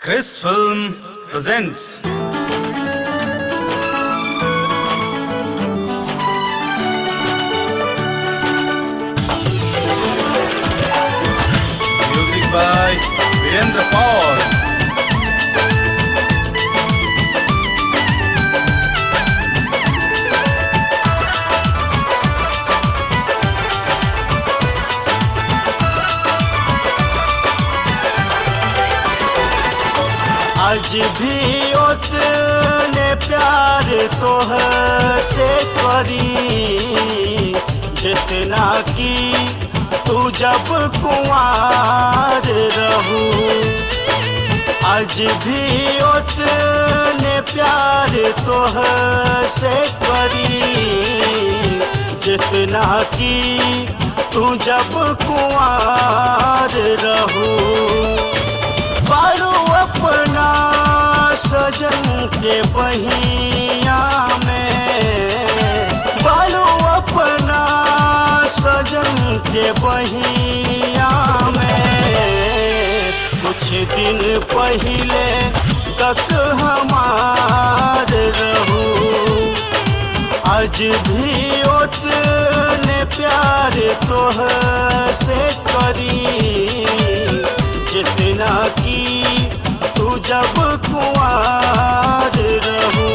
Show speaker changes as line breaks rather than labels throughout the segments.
Chris Film presents music by Virendra Paul.
आज भी उतने प्यार तोहसे करी जितना कि तू जब कुंवार रहू। आज भी उतने प्यार तोहसे करी जितना कि तू जब कुंवार रहू। बारू अपना सजन के बहिया में, बारू अपना सजन के बहिया में। कुछ दिन पहले तक हमार रहू। आज भी उतने प्यार तोहसे करी जितना कि तू जब कुंवार रहू।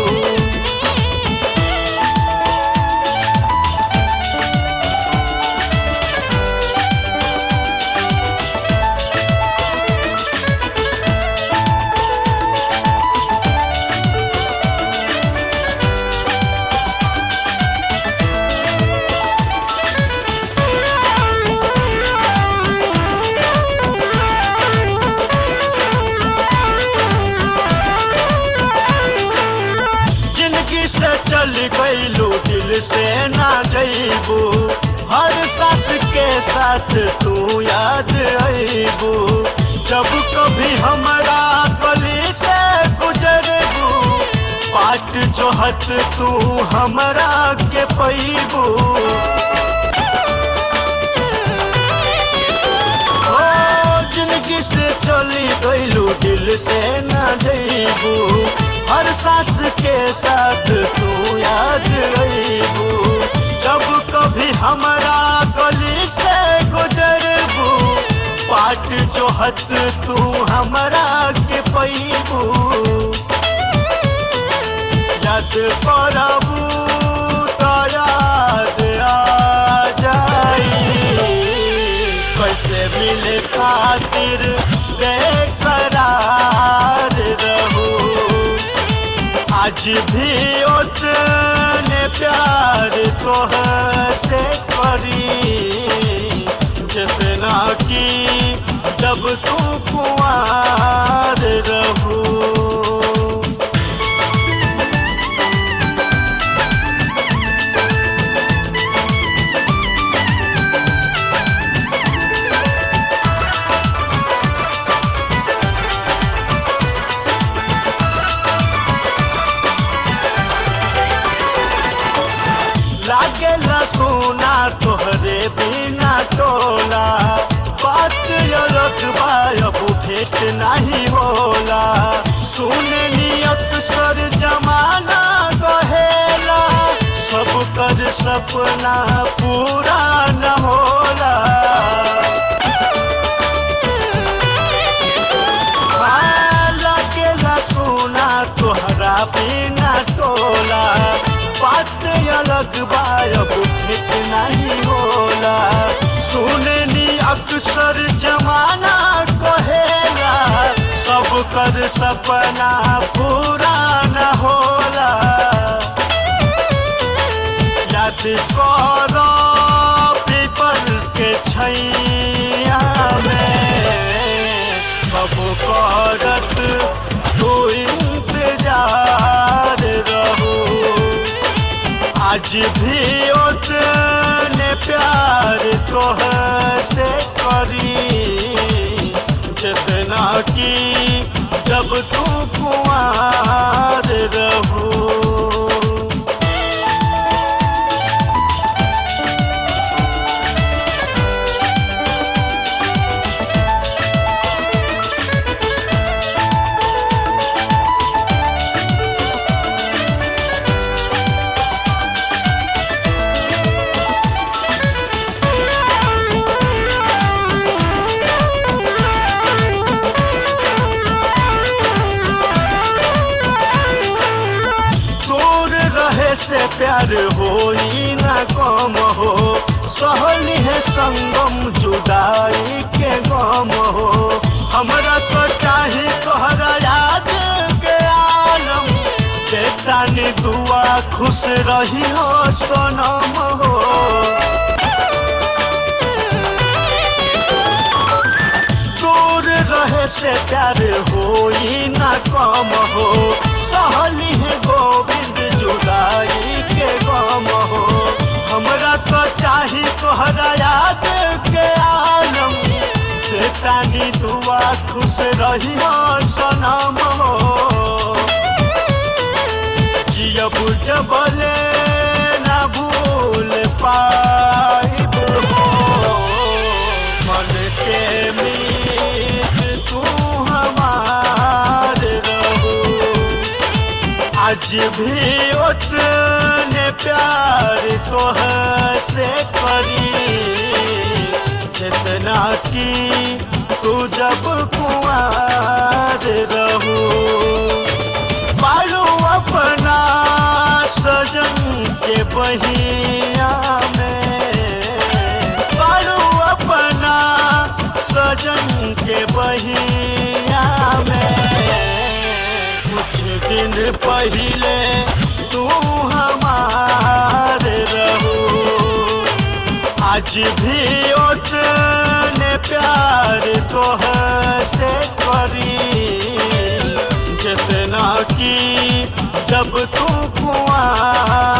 चल गईलू दिल से ना जईबू, हर सांस के साथ तू याद आईबू। जब कभी हमारा गली से गुजरबू, बाट जोहत तू हमरा के पैबू। ओ जिंदगी से चली गईलू दिल से ना जईबू, हर सांस के साथ तू याद आईबू। जब कभी हमारा गली से गुजरबू, बाट जोहत तू हमरा के पैबू। याद करबू तो याद आ जाई, कैसे मिले खातिर बेकरार रहू। आज भी उतने प्यार तोहसे करी जितना कि जब तू कुंवार रहू। लागेला सोना तोहरे बिना टोला, बात अलग बा अब भेंट नहीं होला। सुननी अक्सर जमाना कहेला, सब कर सपना पूरा न होला। लागेला सोना तोहरा बिना टोला, बात अलग बायब भेंट नहीं होला। सुननी अक्सर जमाना कहेला, सब कर सपना पूरा न होला। याद करो पीपल के छैया में, कब करत तू इंतजार रहू। आज भी उतने प्यार तोहसे करी जितना कि जब तू कुंवार रहू। प्यार होई ना कम हो, सहली है संगम जुदाई के गम हो। हमरा तो चाही तोहरा याद के आलम, देतानी दुआ खुश रही हो सनम हो। दूर रहे से प्यार होई ना कम हो, सहली है गोविंद जुदाई के गम हो। हमरा तो चाही तोहरा याद के आलम, देतानी दुआ खुश रही हो सनम हो। जियब जबले ना भूल पाइब हो, मन के मीत तू हमार रहू। आज भी उतने प्यार तोहसे करी, जितना की तू जब कुंवार रहू। पालू अपना सजन के बहिया में, पालू अपना सजन के बहिया में। कुछ दिन पहले तू हमार रहू, आज भी उतने प्यार तोहसे करी, जितना की जब तू कुआं